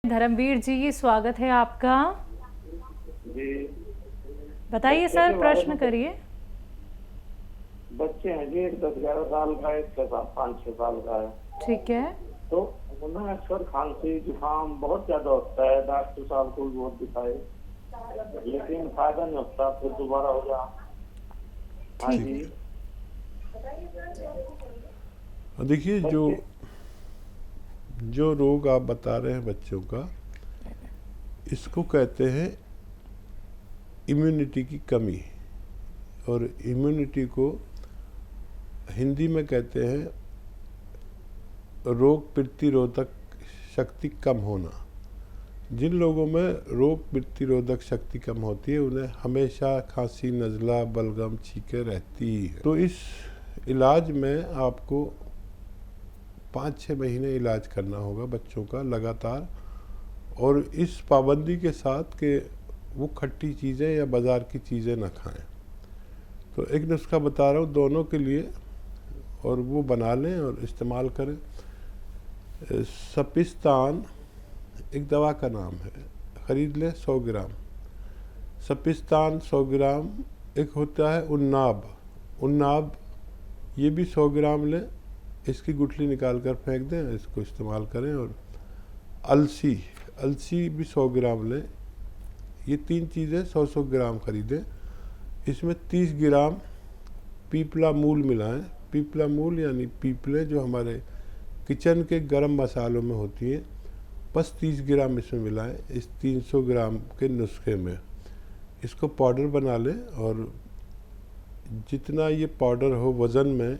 धर्मवीर जी, स्वागत है आपका। जी। बताइए बच्चे सर, के बारे प्रश्न में करिए। बच्चे हैं जी, एक 10-11 साल का है, एक 5-6 साल का है। ठीक है। तो उन्हें अक्सर खांसी जुकाम बहुत ज्यादा होता है, डॉक्टर साहब को भी बहुत दिखाए लेकिन फायदा नहीं होता, फिर दोबारा हो जा। हाँ ठीक जी। है। देखिए, जो बच्चे जो रोग आप बता रहे हैं बच्चों का, इसको कहते हैं इम्यूनिटी की कमी। और इम्यूनिटी को हिंदी में कहते हैं रोग प्रतिरोधक शक्ति कम होना। जिन लोगों में रोग प्रतिरोधक शक्ति कम होती है उन्हें हमेशा खांसी, नज़ला, बलगम, छींकें रहती ही है। तो इस इलाज में आपको 5-6 महीने इलाज करना होगा बच्चों का लगातार, और इस पाबंदी के साथ कि वो खट्टी चीज़ें या बाज़ार की चीज़ें ना खाएं। तो एक नुस्खा बता रहा हूँ दोनों के लिए, और वो बना लें और इस्तेमाल करें। सपिस्तान एक दवा का नाम है, ख़रीद लें 100 ग्राम। सपिस्तान 100 ग्राम। एक होता है उन्नाब, उन्नाब ये भी 100 ग्राम लें, इसकी गुठली निकाल कर फेंक दें, इसको इस्तेमाल करें। और अलसी, अलसी भी 100 ग्राम लें। ये 3 चीज़ें 100-100 ग्राम खरीदें। इसमें 30 ग्राम पीपला मूल मिलाएं। पीपला मूल यानी पीपले जो हमारे किचन के गरम मसालों में होती हैं, बस 30 ग्राम इसमें मिलाएं इस 300 ग्राम के नुस्खे में। इसको पाउडर बना लें, और जितना ये पाउडर हो वज़न में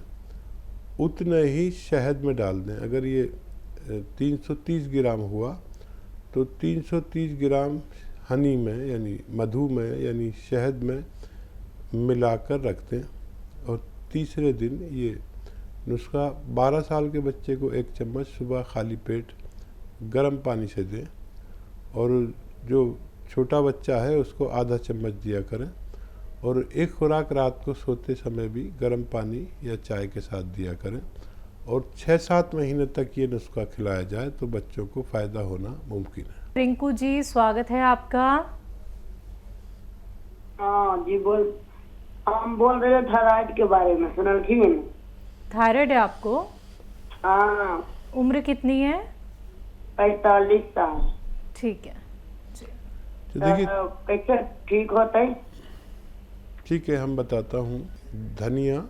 उतने ही शहद में डाल दें। अगर ये 330 ग्राम हुआ तो 330 ग्राम हनी में यानी मधु में यानी शहद में मिलाकर रख दें। और तीसरे दिन ये नुस्खा 12 साल के बच्चे को 1 चम्मच सुबह खाली पेट गर्म पानी से दें, और जो छोटा बच्चा है उसको आधा चम्मच दिया करें। और एक खुराक रात को सोते समय भी गर्म पानी या चाय के साथ दिया करें। और 6-7 महीने तक ये नुस्खा खिलाया जाए तो बच्चों को फ़ायदा होना मुमकिन है। रिंकू जी, स्वागत है आपका। हाँ जी, हम बोल रहे थे थायराइड के बारे में, सुनल की मैंने। थायराइड है आपको? हाँ। उम्र कितनी है? 45 साल। ठीक है जी। तो देखिए, कैसे ठीक होता है? ठीक है, हम बताता हूँ। धनिया,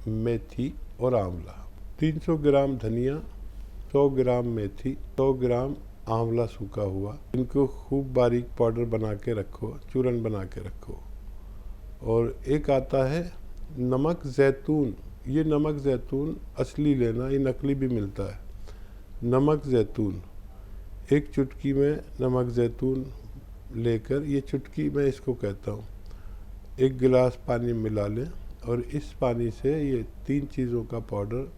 मेथी और आंवला। 300 ग्राम धनिया, 100 ग्राम मेथी, 100 ग्राम आंवला सूखा हुआ। इनको खूब बारीक पाउडर बना के रखो, चूरन बना के रखो। और एक आता है नमक ज़ैतून। ये नमक ज़ैतून असली लेना, ये नकली भी मिलता है। नमक ज़ैतून, एक चुटकी में नमक ज़ैतून लेकर, ये चुटकी मैं इसको कहता हूँ, 1 गिलास पानी मिला लें। और इस पानी से ये 3 चीज़ों का पाउडर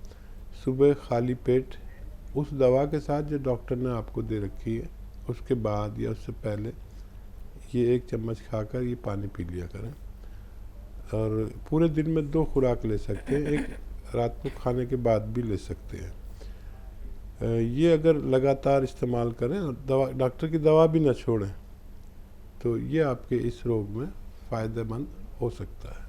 सुबह खाली पेट उस दवा के साथ जो डॉक्टर ने आपको दे रखी है उसके बाद या उससे पहले ये 1 चम्मच खाकर ये पानी पी लिया करें। और पूरे दिन में 2 खुराक ले सकते हैं, एक रात को खाने के बाद भी ले सकते हैं। ये अगर लगातार इस्तेमाल करें और दवा, डॉक्टर की दवा भी ना छोड़ें, तो ये आपके इस रोग में फ़ायदेमंद हो सकता है।